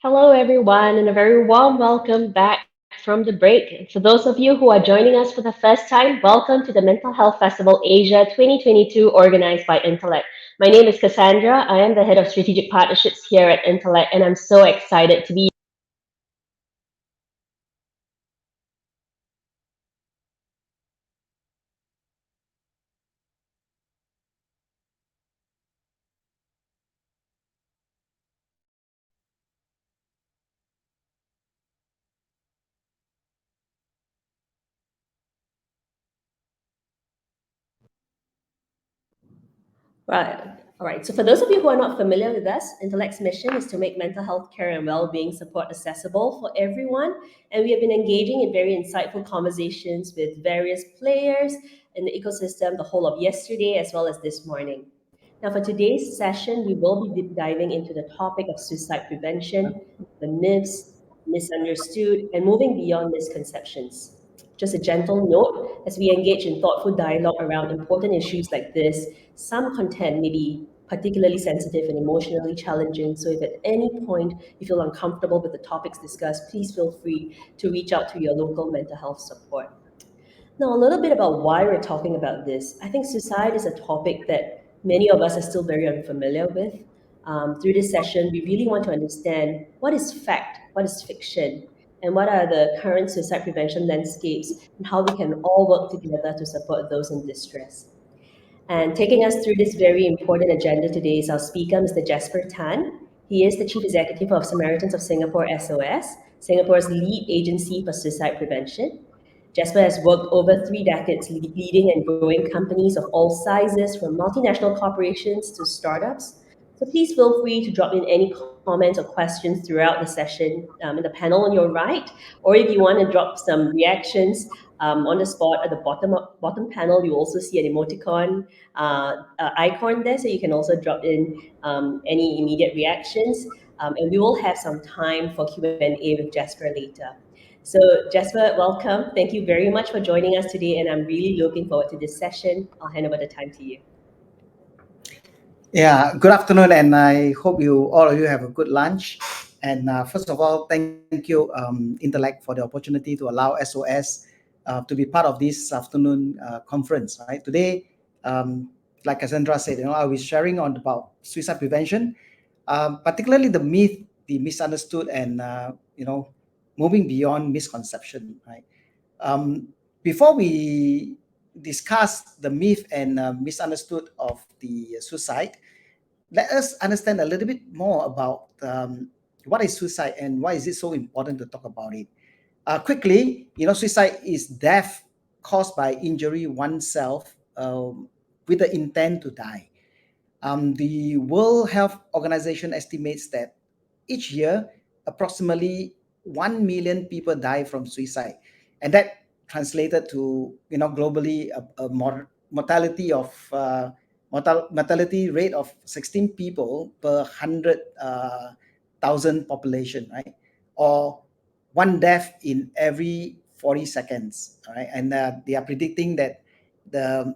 Hello, everyone, and a very warm welcome back from the break. For those of you who are joining us for the first time, welcome to the Mental Health Festival Asia 2022 organized by Intellect. My name is Cassandra. I am the head of strategic partnerships here at Intellect, and I'm so excited to be. Right. All right. So, for those of you who are not familiar with us, Intellect's mission is to make mental health care and well being support accessible for everyone. And we have been engaging in very insightful conversations with various players in the ecosystem the whole of yesterday as well as this morning. Now, for today's session, we will be deep diving into the topic of suicide prevention, the myths, misunderstood, and moving beyond misconceptions. Just a gentle note as we engage in thoughtful dialogue around important issues like this, some content may be particularly sensitive and emotionally challenging. So, if at any point you feel uncomfortable with the topics discussed, please feel free to reach out to your local mental health support. Now, a little bit about why we're talking about this. I think suicide is a topic that many of us are still very unfamiliar with. Through this session, we really want to understand what is fact, what is fiction, and what are the current suicide prevention landscapes, and how we can all work together to support those in distress. And taking us through this very important agenda today is our speaker, Mr. Jasper Tan. He is the Chief Executive of Samaritans of Singapore SOS, Singapore's lead agency for suicide prevention. Jasper has worked over 3 decades leading and growing companies of all sizes, from multinational corporations to startups. So please feel free to drop in any comments or questions throughout the session in the panel on your right, or if you want to drop some reactions on the spot at the bottom panel, you also see an emoticon icon there, so you can also drop in any immediate reactions. And we will have some time for Q&A with Jasper later. So, Jasper, welcome. Thank you very much for joining us today, and I'm really looking forward to this session. I'll hand over the time to you. Yeah, good afternoon, and I hope all of you have a good lunch. And first of all, thank you, Intellect, for the opportunity to allow SOS to be part of this afternoon conference. Right today, like Cassandra said, I was sharing on about suicide prevention, particularly the myth, the misunderstood, and moving beyond misconception. Right. Before we discuss the myth and misunderstood of the suicide, let us understand a little bit more about what is suicide and why is it so important to talk about it. Quickly, suicide is death caused by injury oneself with the intent to die. The World Health Organization estimates that each year, approximately 1 million people die from suicide. And that translated to, globally, a mortality of mortality rate of 16 people per 100,000 population, right? Or one death in every 40 seconds, right? And they are predicting that the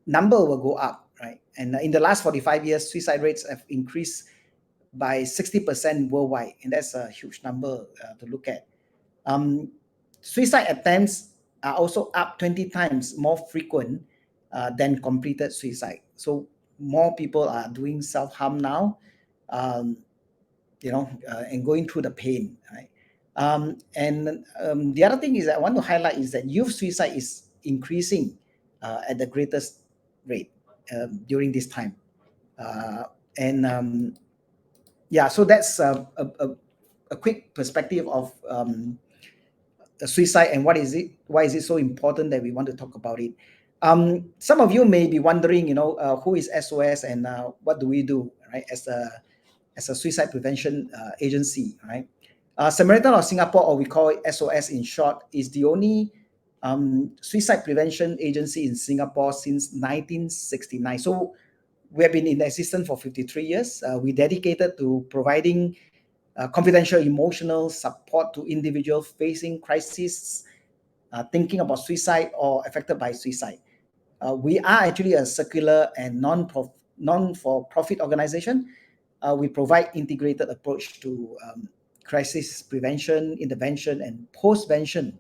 number will go up, right? And in the last 45 years, suicide rates have increased by 60% worldwide, and that's a huge number to look at. Suicide attempts are also up 20 times more frequent than completed suicide. So more people are doing self-harm now, um, and going through the pain, right? The other thing is that I want to highlight is that youth suicide is increasing at the greatest rate during this time. And Yeah, so that's a quick perspective of suicide and why is it so important that we want to talk about it. Some of you may be wondering, who is SOS and what do we do, right, as a suicide prevention agency, right? Samaritan of Singapore, or we call it SOS in short, is the only suicide prevention agency in Singapore since 1969. So we have been in existence for 53 years. We dedicated to providing confidential emotional support to individuals facing crises, thinking about suicide or affected by suicide. We are actually a secular and non-for-profit organization. we provide integrated approach to crisis prevention, intervention, and post-vention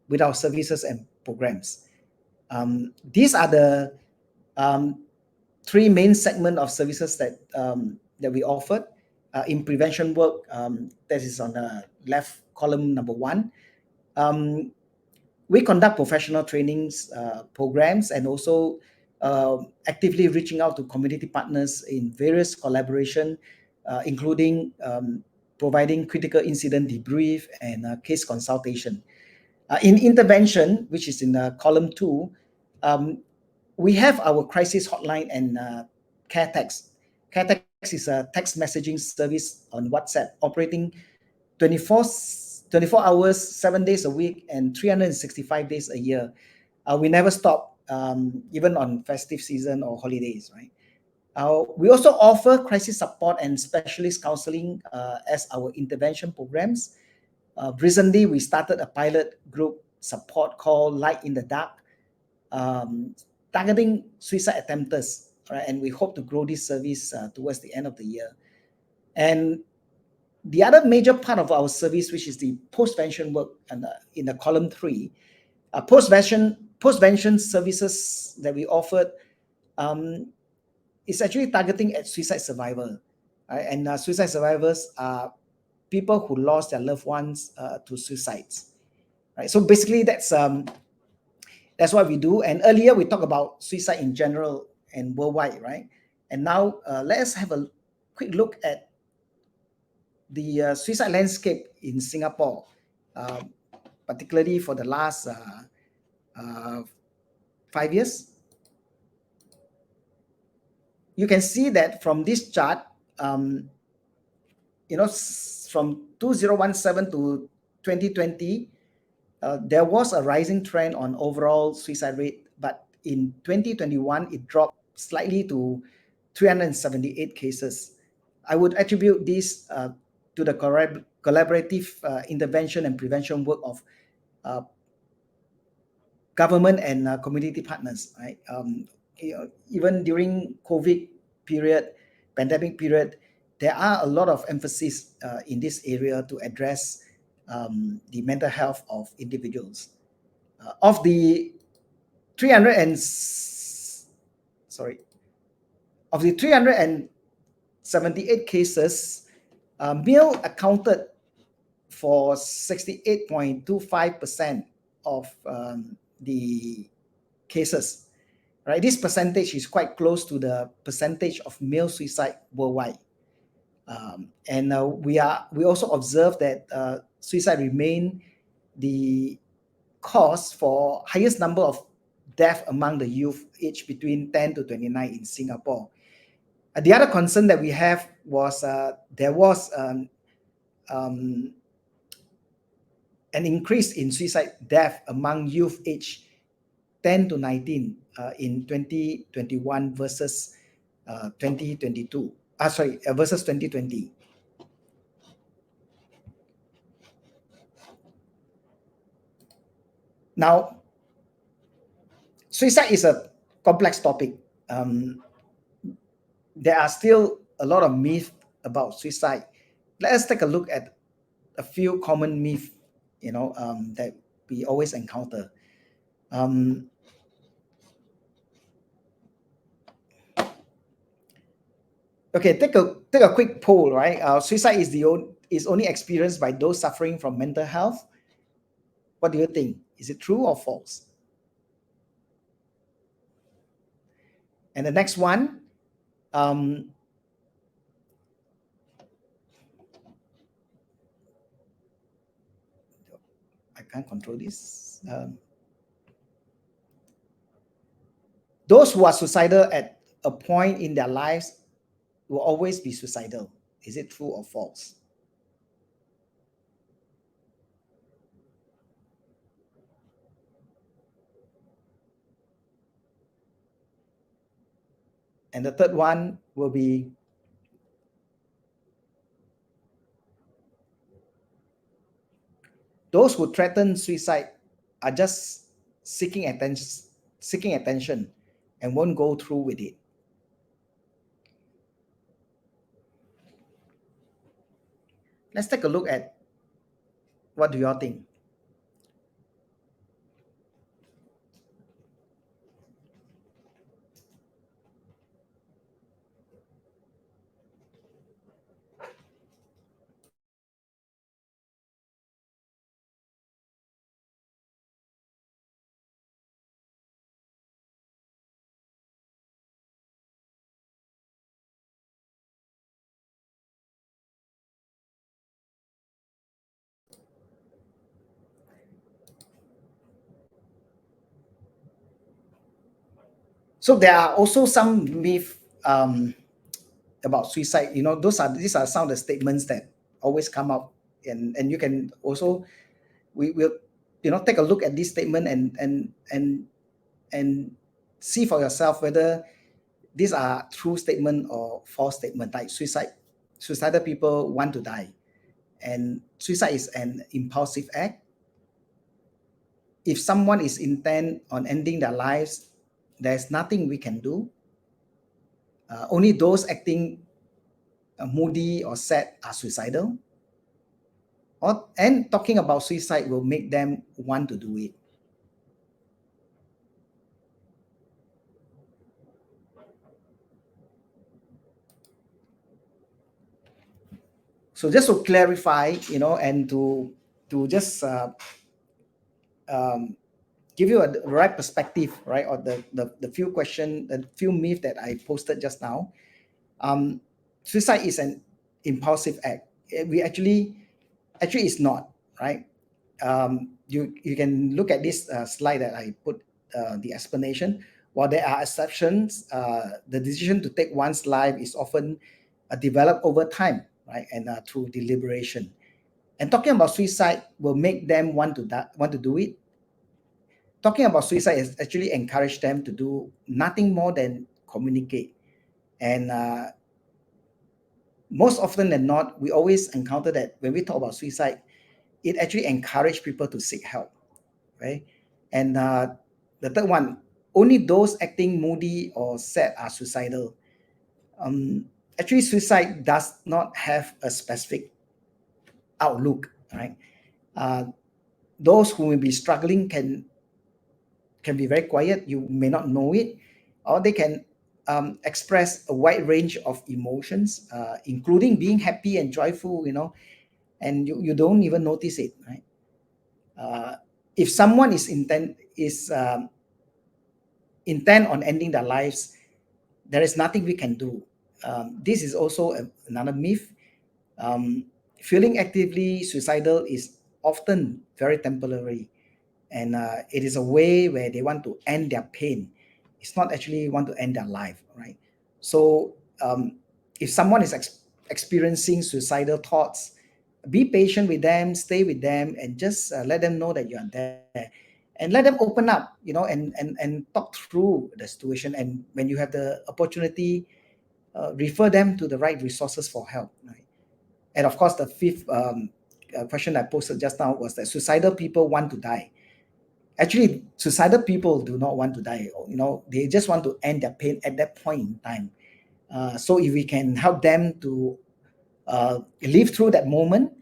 with our services and programs. These are the three main segments of services that we offered. In prevention work, that is on the left column, number 1. We conduct professional trainings programs, and also actively reaching out to community partners in various collaboration, including providing critical incident debrief and case consultation. In intervention, which is in column 2, we have our crisis hotline and care text. Care text is a text messaging service on WhatsApp operating 24 hours, 7 days a week, and 365 days a year. We never stop, even on festive season or holidays, right? We also offer crisis support and specialist counseling as our intervention programs. Recently, we started a pilot group support called Light in the Dark, targeting suicide attempters, right? And we hope to grow this service towards the end of the year. And the other major part of our service, which is the post-vention work, and in the column 3, post-vention services that we offered is actually targeting at suicide survivor, right? And suicide survivors are people who lost their loved ones to suicides, right? So basically, that's what we do. And earlier we talked about suicide in general and worldwide, right? And now let us have a quick look at the suicide landscape in Singapore, particularly for the last 5 years. You can see that from this chart, from 2017 to 2020, there was a rising trend on overall suicide rate, but in 2021, it dropped slightly to 378 cases. I would attribute this to the collaborative intervention and prevention work of government and community partners, right? Even during COVID period, pandemic period, there are a lot of emphasis in this area to address the mental health of individuals. Of the 378 cases, male accounted for 68.25% of the cases, right? This percentage is quite close to the percentage of male suicide worldwide. And we also observe that suicide remain the cause for highest number of death among the youth aged between 10 to 29 in Singapore. The other concern that we have was there was an increase in suicide death among youth aged 10 to 19 in 2021 versus 2022. Versus 2020. Now, suicide is a complex topic. There are still a lot of myths about suicide. Let us take a look at a few common myths, that we always encounter. Okay, take a quick poll, right? Suicide is only experienced by those suffering from mental health. What do you think? Is it true or false? And the next one, I can't control this. Those who are suicidal at a point in their lives will always be suicidal. Is it true or false? And the third one will be, those who threaten suicide are just seeking attention and won't go through with it. Let's take a look at what do you all think. So there are also some myth about suicide. You know, these are some of the statements that always come up, and you can also we will take a look at this statement and see for yourself whether these are true statement or false statement. Like suicidal people want to die, and suicide is an impulsive act. If someone is intent on ending their lives, there's nothing we can do. Only those acting moody or sad are suicidal. And talking about suicide will make them want to do it. So just to clarify, and to just um, give you a right perspective, right, or the few myths that I posted just now. Suicide is an impulsive act. We actually it's not, right. You can look at this slide that I put the explanation. While there are exceptions, the decision to take one's life is often developed over time, right, and through deliberation. And talking about suicide will make them want to do it. Talking about suicide is actually encourage them to do nothing more than communicate. And most often than not, we always encounter that when we talk about suicide, it actually encourage people to seek help, right? And the third one, only those acting moody or sad are suicidal. Actually, suicide does not have a specific outlook, right? Uh, those who may be struggling can be very quiet. You may not know it, or they can express a wide range of emotions, including being happy and joyful. And you don't even notice it, right? If someone is intent on ending their lives, there is nothing we can do. This is also another myth. Feeling actively suicidal is often very temporary, and it is a way where they want to end their pain. It's not actually want to end their life, right? So if someone is experiencing suicidal thoughts, be patient with them, stay with them, and just let them know that you are there, and let them open up, and talk through the situation. And when you have the opportunity, refer them to the right resources for help, right? And of course, the fifth question I posted just now was that suicidal people want to die. Actually, suicidal people do not want to die. They just want to end their pain at that point in time. So if we can help them to live through that moment,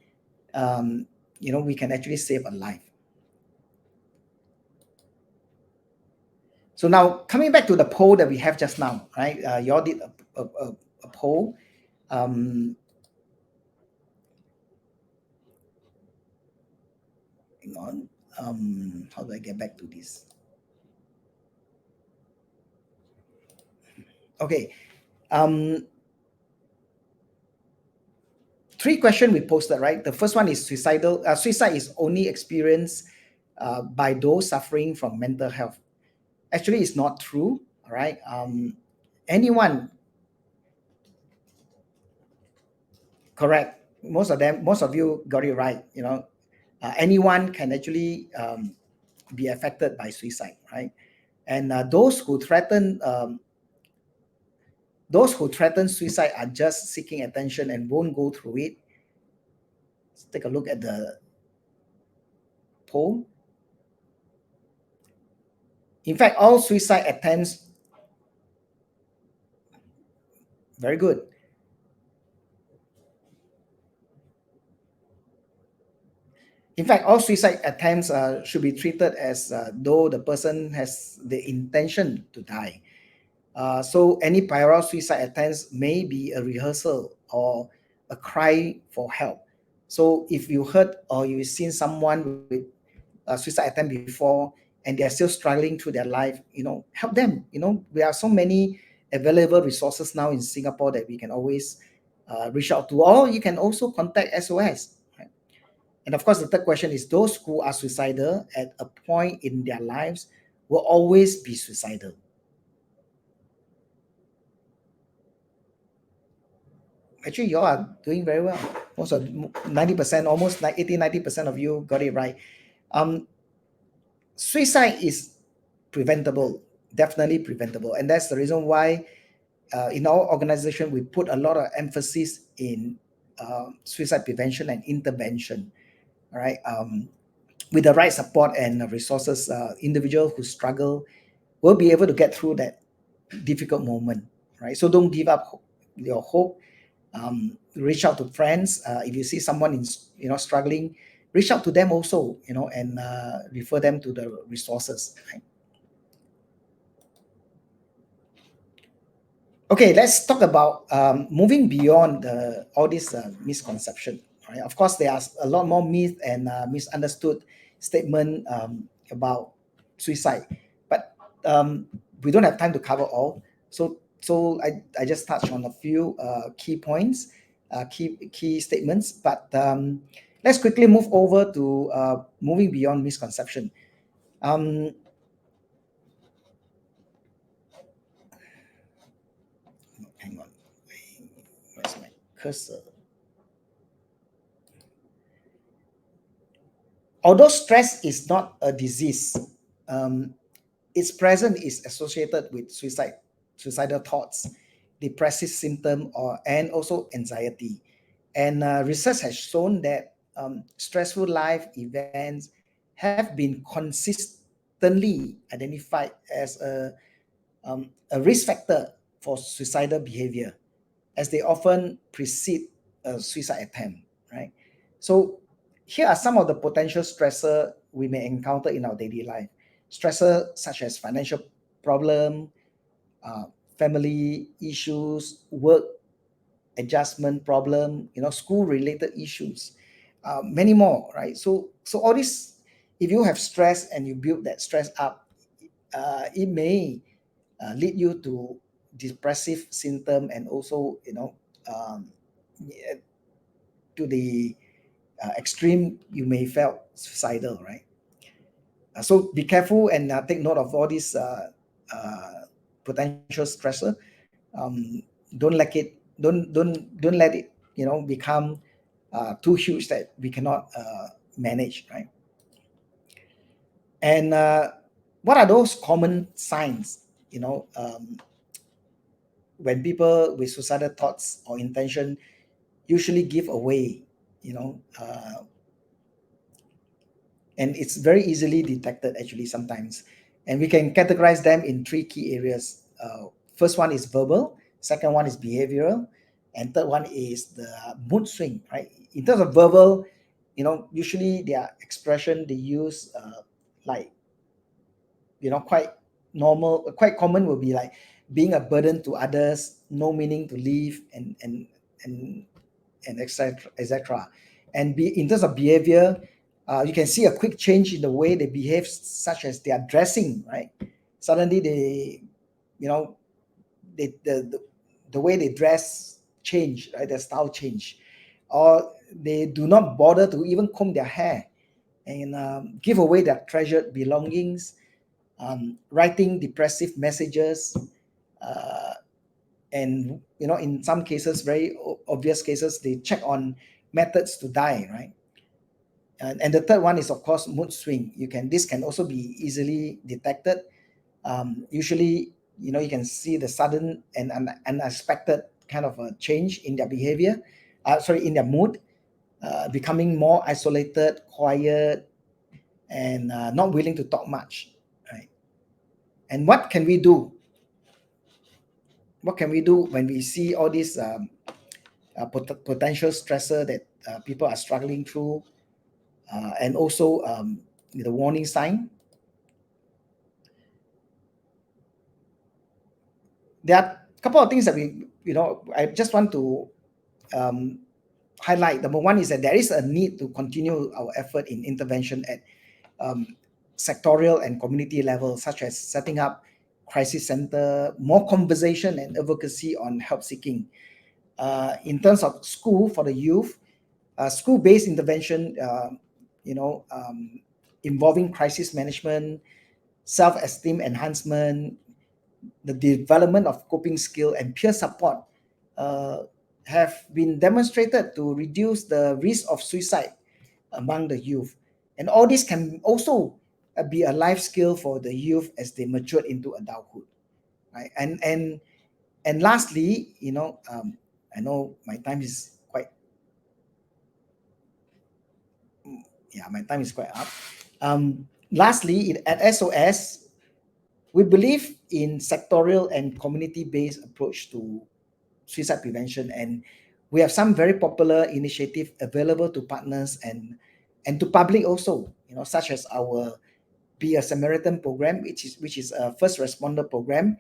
we can actually save a life. So now coming back to the poll that we have just now, right? You all did a poll. Hang on. How do I get back to this? Okay. Three questions we posted, right? The first one is suicide is only experienced by those suffering from mental health. Actually, it's not true. All right. Anyone, correct. Most of you got it right. Anyone can actually be affected by suicide, right? And those who threaten suicide are just seeking attention and won't go through it. Let's take a look at the poll. In fact, all suicide attempts, very good. In fact, all suicide attempts should be treated as though the person has the intention to die. So any prior suicide attempts may be a rehearsal or a cry for help. So if you heard or you've seen someone with a suicide attempt before and they're still struggling through their life, help them. There are so many available resources now in Singapore that we can always reach out to, or you can also contact SOS. Right? And of course, the third question is those who are suicidal at a point in their lives will always be suicidal. Actually, you all are doing very well. Most of 90%, almost like 80-90% of you got it right. Suicide is preventable, definitely preventable, and that's the reason why in our organization we put a lot of emphasis in suicide prevention and intervention. All right, with the right support and resources, individuals who struggle will be able to get through that difficult moment. Right, so don't give up your hope. Reach out to friends. If you see someone in struggling, reach out to them also, and refer them to the resources. Right? Okay, let's talk about moving beyond all this misconception. Right? Of course, there are a lot more myth and misunderstood statement about suicide, but we don't have time to cover all. So I just touched on a few key points, key statements. But let's quickly move over to moving beyond misconception. Um, Hang on, where's my cursor? Although stress is not a disease, um, its presence is associated with suicidal thoughts, depressive symptom, and also anxiety. And research has shown that stressful life events have been consistently identified as a risk factor for suicidal behavior, as they often precede a suicide attempt, right? So here are some of the potential stressor we may encounter in our daily life. Stressor such as financial problem, uh, family issues, work adjustment problem, school related issues, many more, right? So all this, if you have stress and you build that stress up, it may lead you to depressive symptom, and also um, to the extreme you may felt suicidal, right? So be careful and take note of all these potential stressor. um, don't let it don't let it become too huge that we cannot manage, right? And what are those common signs, when people with suicidal thoughts or intention usually give away, and it's very easily detected actually sometimes, and we can categorize them in three key areas. First one is verbal, second one is behavioral, and third one is the mood swing, right? In terms of verbal, usually their expression they use, like, quite normal, quite common, will be like being a burden to others, no meaning to live, and and etc etc. And in terms of behavior, you can see a quick change in the way they behave, such as they are dressing, right? Suddenly they, you know the way they dress change, right? Their style change, or they do not bother to even comb their hair, and give away their treasured belongings, writing depressive messages, uh, and in some cases, very obvious cases, they check on methods to die, right? And the third one is, of course, mood swing. This can also be easily detected. Usually, you can see the sudden and unexpected kind of a change in their behavior, in their mood, becoming more isolated, quiet, and not willing to talk much, right? And what can we do? What can we do when we see all these potential stressor that people are struggling through? and also the warning sign. There are a couple of things that I just want to highlight. Number one is that there is a need to continue our effort in intervention at sectorial and community level, such as setting up crisis center, more conversation and advocacy on help seeking. In terms of school for the youth, school-based intervention, involving crisis management, self-esteem enhancement, the development of coping skill and peer support have been demonstrated to reduce the risk of suicide among the youth. And all this can also be a life skill for the youth as they mature into adulthood, right? And lastly, I know my time is quite up. Lastly, at SOS, we believe in sectorial and community-based approach to suicide prevention, and we have some very popular initiative available to partners and to public also, such as our Be a Samaritan program, which is a first responder program,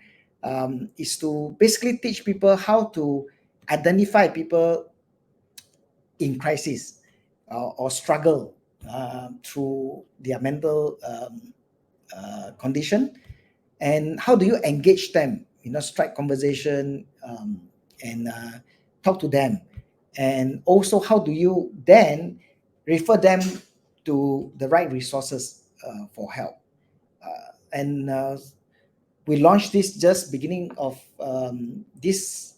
is to basically teach people how to identify people in crisis or struggle through their mental condition, and how do you engage them, strike conversation, and talk to them, and also how do you then refer them to the right resources for help. And we launched this just beginning of this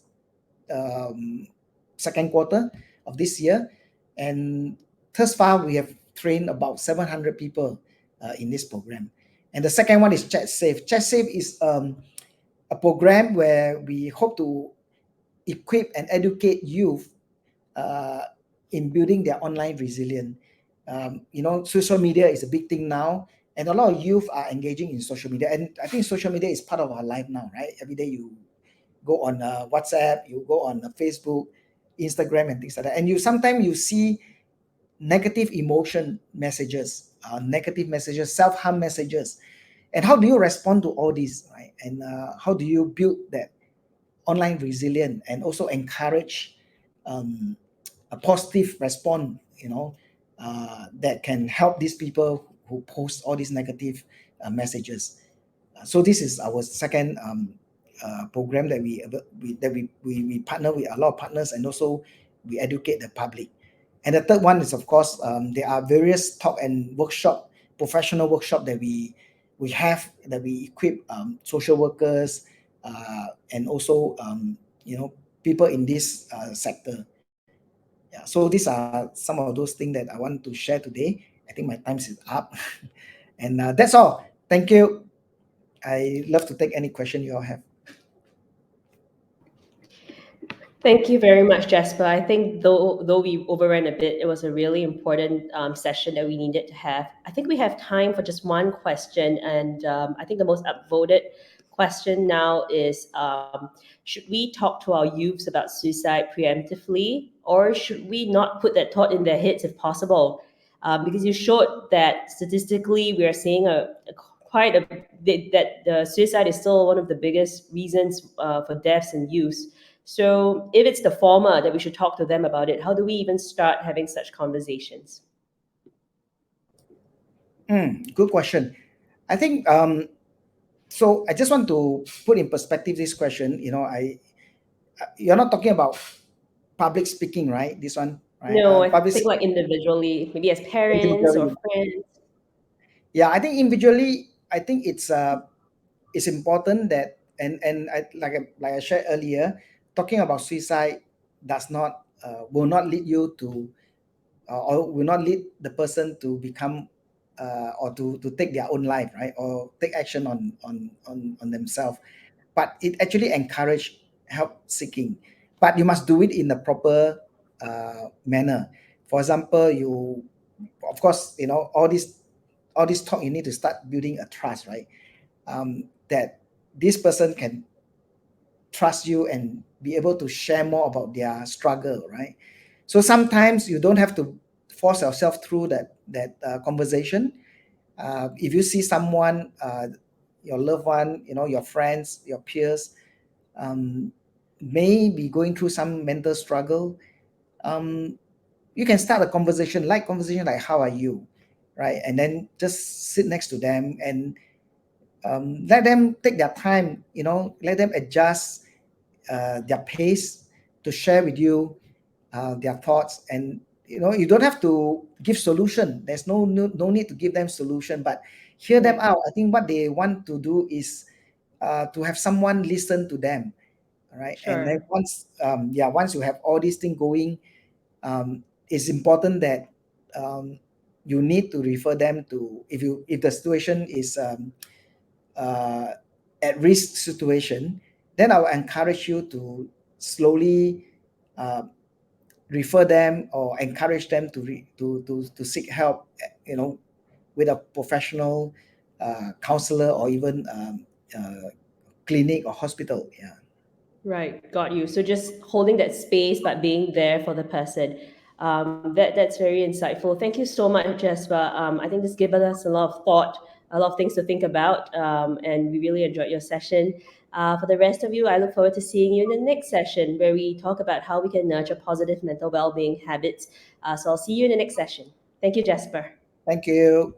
second quarter of this year, and thus far we have trained about 700 people in this program. And the second one is Chat Safe. Chat Safe is a program where we hope to equip and educate youth in building their online resilience. Social media is a big thing now, and a lot of youth are engaging in social media. And I think social media is part of our life now, right? Every day you go on WhatsApp, you go on Facebook, Instagram, and things like that. And sometimes you see negative emotion messages, self-harm messages. And how do you respond to all these, right? And how do you build that online resilience and also encourage a positive response, that can help these people who post all these negative messages. So this is our second program that we partner with a lot of partners, and also we educate the public. And the third one is, of course, there are various talk and workshop, professional workshop that we equip social workers and also people in this sector. Yeah, so these are some of those things that I want to share today. I think my time is up, and that's all. Thank you. I love to take any question you all have. Thank you very much, Jasper. I think though we overran a bit, it was a really important session that we needed to have. I think we have time for just one question, and I think the most upvoted question now is: should we talk to our youths about suicide preemptively, or should we not put that thought in their heads if possible? Because you showed that statistically we are seeing that the suicide is still one of the biggest reasons for deaths in youth. So if it's the former, that we should talk to them about it, how do we even start having such conversations? Good question. I think so. I just want to put in perspective this question. You're not talking about public speaking, right? This one, right? No, I Public think like individually, maybe as parents or individually. friends. Yeah, I think individually, I think it's important that, and like I shared earlier, talking about suicide will not lead you to or will not lead the person to become or to take their own life, right, or take action on themselves. But it actually encourage help seeking, but you must do it in a proper manner. For example, you of course, all this talk, you need to start building a trust, right? That this person can trust you and be able to share more about their struggle, right? So sometimes you don't have to force yourself through that conversation. If you see someone, your loved one, your friends, your peers, may be going through some mental struggle, you can start a conversation like how are you, right? And then just sit next to them and let them take their time, let them adjust their pace to share with you their thoughts. And you don't have to give solution. There's no need to give them solution, but hear them Right. out. I think what they want to do is to have someone listen to them. All right. And then Sure. once you have all these things going, it's important that you need to refer them to, if the situation is uh, at risk situation, then I will encourage you to slowly uh, refer them or encourage them to seek help, with a professional counselor, or even clinic or hospital. Yeah. Right, got you. So just holding that space, but being there for the person. That's very insightful. Thank you so much, Jasper. I think this given us a lot of thought, a lot of things to think about, and we really enjoyed your session. For the rest of you, I look forward to seeing you in the next session where we talk about how we can nurture positive mental well-being habits. So I'll see you in the next session. Thank you, Jasper. Thank you.